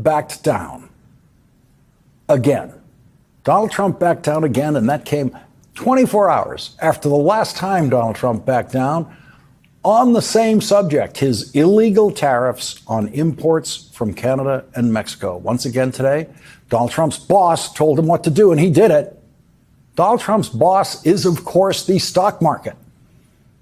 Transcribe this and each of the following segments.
backed down again. Donald Trump backed down again, and that came 24 hours after the last time Donald Trump backed down on the same subject, his illegal tariffs on imports from Canada and Mexico. Once again today, Donald Trump's boss told him what to do, and he did it. Donald Trump's boss is, of course, the stock market.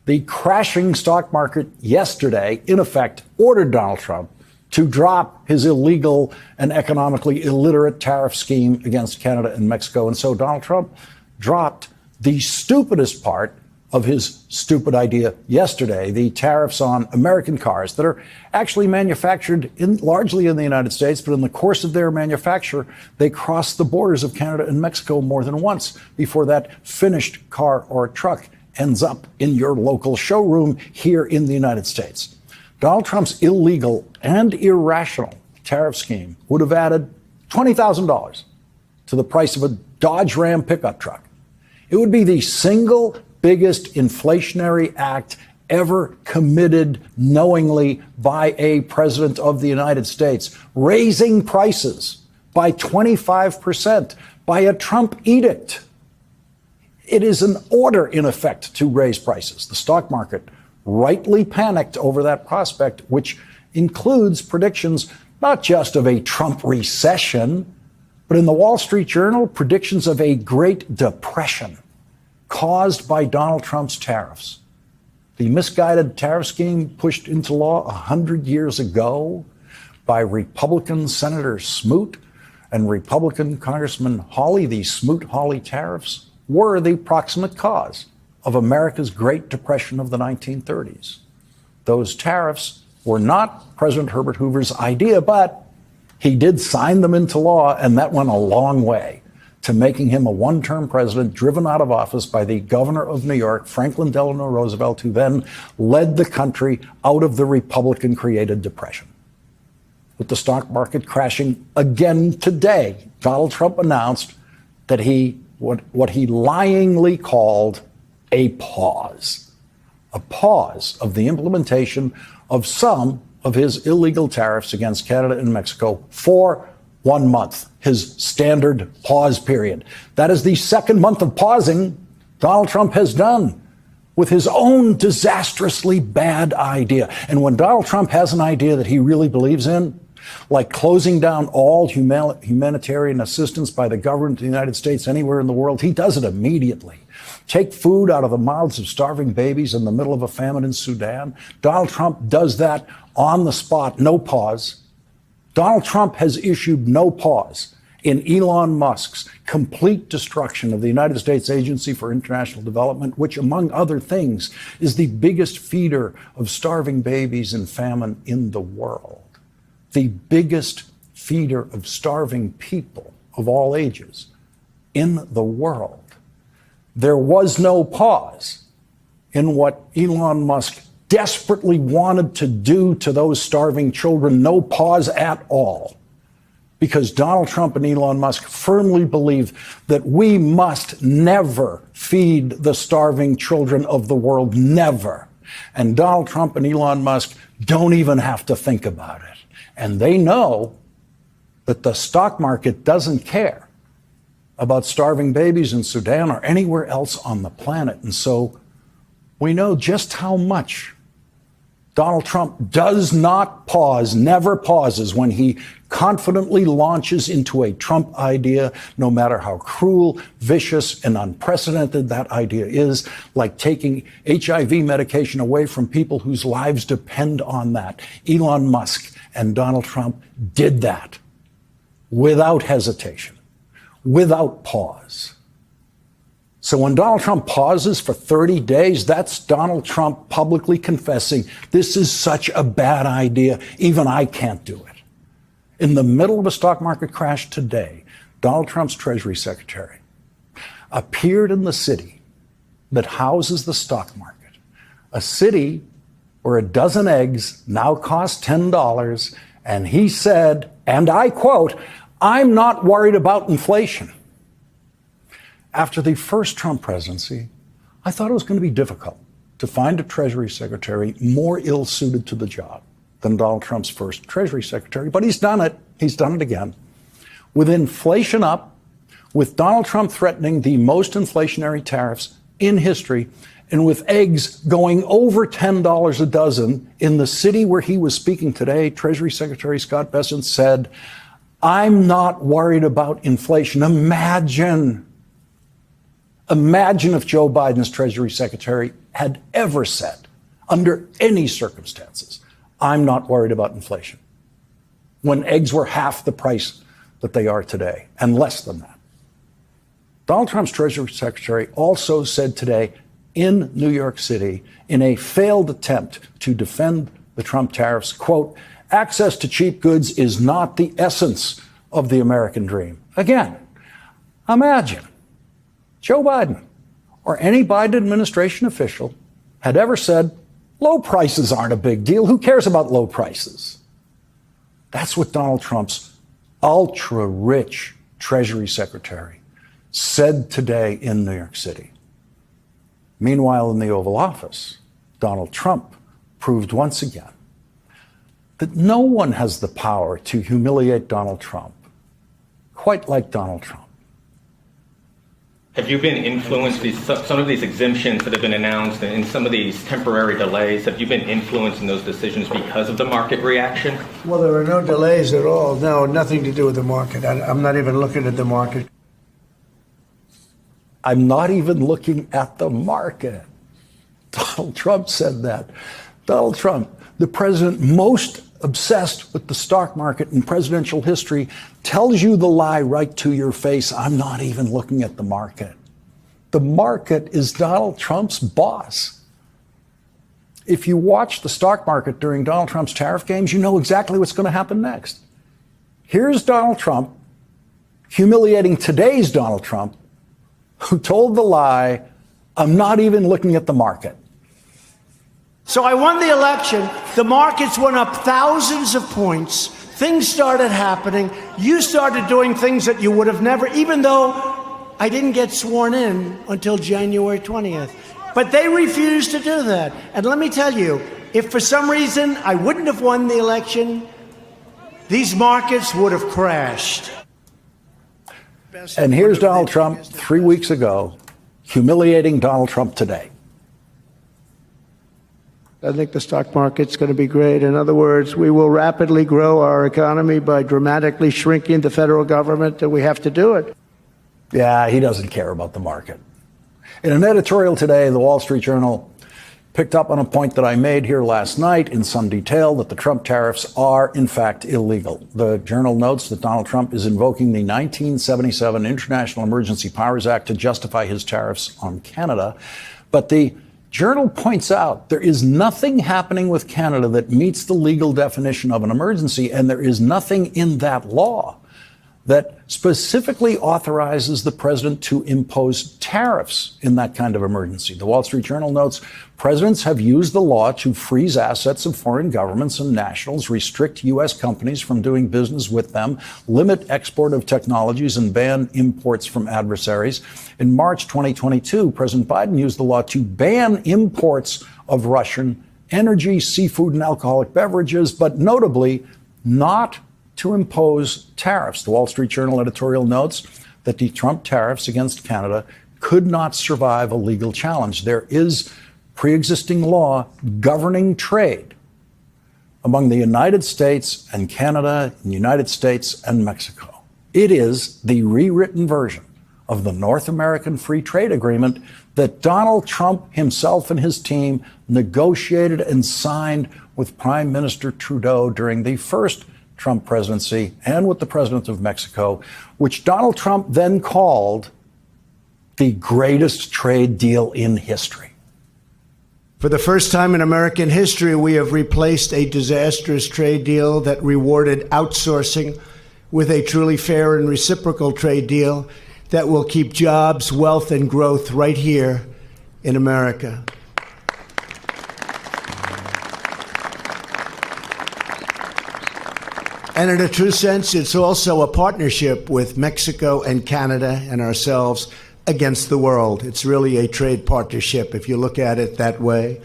The crashing stock market yesterday, in effect, ordered Donald Trump to drop his illegal and economically illiterate tariff scheme against Canada and Mexico. And so Donald Trump dropped the stupidest part of his stupid idea yesterday, the tariffs on American cars that are actually manufactured largely in the United States, but in the course of their manufacture, they cross the borders of Canada and Mexico more than once before that finished car or truck ends up in your local showroom here in the United States. Donald Trump's illegal and irrational tariff scheme would have added $20,000 to the price of a Dodge Ram pickup truck. It would be the single biggest inflationary act ever committed knowingly by a president of the United States, raising prices by 25% by a Trump edict. It is an order, in effect, to raise prices. The stock market rightly panicked over that prospect, which includes predictions not just of a Trump recession, but in the Wall Street Journal, predictions of a Great Depression caused by Donald Trump's tariffs. The misguided tariff scheme pushed into law 100 years ago by Republican Senator Smoot and Republican Congressman Hawley, the Smoot-Hawley tariffs, were the proximate cause of America's Great Depression of the 1930s. Those tariffs were not President Herbert Hoover's idea, but he did sign them into law, and that went a long way to making him a one-term president driven out of office by the governor of New York, Franklin Delano Roosevelt, who then led the country out of the Republican-created depression. With the stock market crashing again today, Donald Trump announced that what he lyingly called a pause of the implementation of some of his illegal tariffs against Canada and Mexico for 1 month, his standard pause period. That is the second month of pausing Donald Trump has done with his own disastrously bad idea. And when Donald Trump has an idea that he really believes in, like closing down all humanitarian assistance by the government of the United States anywhere in the world, he does it immediately. Take food out of the mouths of starving babies in the middle of a famine in Sudan. Donald Trump does that on the spot, no pause. Donald Trump has issued no pause in Elon Musk's complete destruction of the United States Agency for International Development, which, among other things, is the biggest feeder of starving babies in famine in the world. The biggest feeder of starving people of all ages in the world. There was no pause in what Elon Musk desperately wanted to do to those starving children, no pause at all, because Donald Trump and Elon Musk firmly believe that we must never feed the starving children of the world, never. And Donald Trump and Elon Musk don't even have to think about it. And they know that the stock market doesn't care about starving babies in Sudan or anywhere else on the planet. And so we know just how much Donald Trump does not pause, never pauses when he confidently launches into a Trump idea, no matter how cruel, vicious, and unprecedented that idea is, like taking HIV medication away from people whose lives depend on that. Elon Musk and Donald Trump did that without hesitation, without pause. So when Donald Trump pauses for 30 days, that's Donald Trump publicly confessing, this is such a bad idea, even I can't do it. In the middle of a stock market crash today, Donald Trump's Treasury Secretary appeared in the city that houses the stock market, a city where a dozen eggs now cost $10, and he said, and I quote, "I'm not worried about inflation." After the first Trump presidency, I thought it was going to be difficult to find a Treasury Secretary more ill-suited to the job than Donald Trump's first Treasury Secretary, but he's done it. He's done it again. With inflation up, with Donald Trump threatening the most inflationary tariffs in history, and with eggs going over $10 a dozen in the city where he was speaking today, Treasury Secretary Scott Bessent said, "I'm not worried about inflation." Imagine if Joe Biden's Treasury Secretary had ever said, under any circumstances, "I'm not worried about inflation," when eggs were half the price that they are today, and less than that. Donald Trump's Treasury Secretary also said today in New York City, in a failed attempt to defend the Trump tariffs, quote, "Access to cheap goods is not the essence of the American dream." Again, imagine Joe Biden or any Biden administration official had ever said, low prices aren't a big deal. Who cares about low prices? That's what Donald Trump's ultra-rich Treasury Secretary said today in New York City. Meanwhile, in the Oval Office, Donald Trump proved once again that no one has the power to humiliate Donald Trump quite like Donald Trump. Have you been influenced, some of these exemptions that have been announced and some of these temporary delays, have you been influenced in those decisions because of the market reaction? Well, there are no delays at all. No, nothing to do with the market. I'm not even looking at the market. I'm not even looking at the market. Donald Trump said that. Donald Trump, the president most obsessed with the stock market in presidential history, tells you the lie right to your face. I'm not even looking at the market. The market is Donald Trump's boss. If you watch the stock market during Donald Trump's tariff games, you know exactly what's going to happen next. Here's Donald Trump humiliating today's Donald Trump, who told the lie, "I'm not even looking at the market." So I won the election. The markets went up thousands of points. Things started happening. You started doing things that you would have never, even though I didn't get sworn in until January 20th. But they refused to do that. And let me tell you, if for some reason I wouldn't have won the election, these markets would have crashed. And here's Donald Trump 3 weeks ago, humiliating Donald Trump today. I think the stock market's going to be great. In other words, we will rapidly grow our economy by dramatically shrinking the federal government, and we have to do it. Yeah, he doesn't care about the market. In an editorial today, the Wall Street Journal picked up on a point that I made here last night in some detail, that the Trump tariffs are, in fact, illegal. The Journal notes that Donald Trump is invoking the 1977 International Emergency Powers Act to justify his tariffs on Canada. But the Journal points out there is nothing happening with Canada that meets the legal definition of an emergency, and there is nothing in that law that specifically authorizes the president to impose tariffs in that kind of emergency. The Wall Street Journal notes presidents have used the law to freeze assets of foreign governments and nationals, restrict U.S. companies from doing business with them, limit export of technologies, and ban imports from adversaries. In March 2022, President Biden used the law to ban imports of Russian energy, seafood, and alcoholic beverages, but notably not to impose tariffs. The Wall Street Journal editorial notes that the Trump tariffs against Canada could not survive a legal challenge. There is pre-existing law governing trade among the United States and Canada, and the United States and Mexico. It is the rewritten version of the North American Free Trade Agreement that Donald Trump himself and his team negotiated and signed with Prime Minister Trudeau during the first Trump presidency and with the president of Mexico, which Donald Trump then called the greatest trade deal in history. For the first time in American history, we have replaced a disastrous trade deal that rewarded outsourcing with a truly fair and reciprocal trade deal that will keep jobs, wealth, and growth right here in America. And in a true sense, it's also a partnership with Mexico and Canada and ourselves against the world. It's really a trade partnership, if you look at it that way.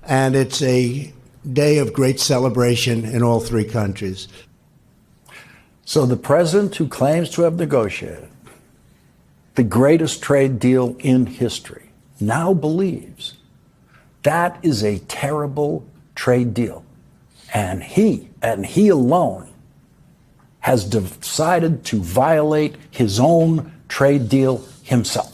And it's a day of great celebration in all three countries. So the president who claims to have negotiated the greatest trade deal in history now believes that is a terrible trade deal. And he alone has decided to violate his own trade deal himself.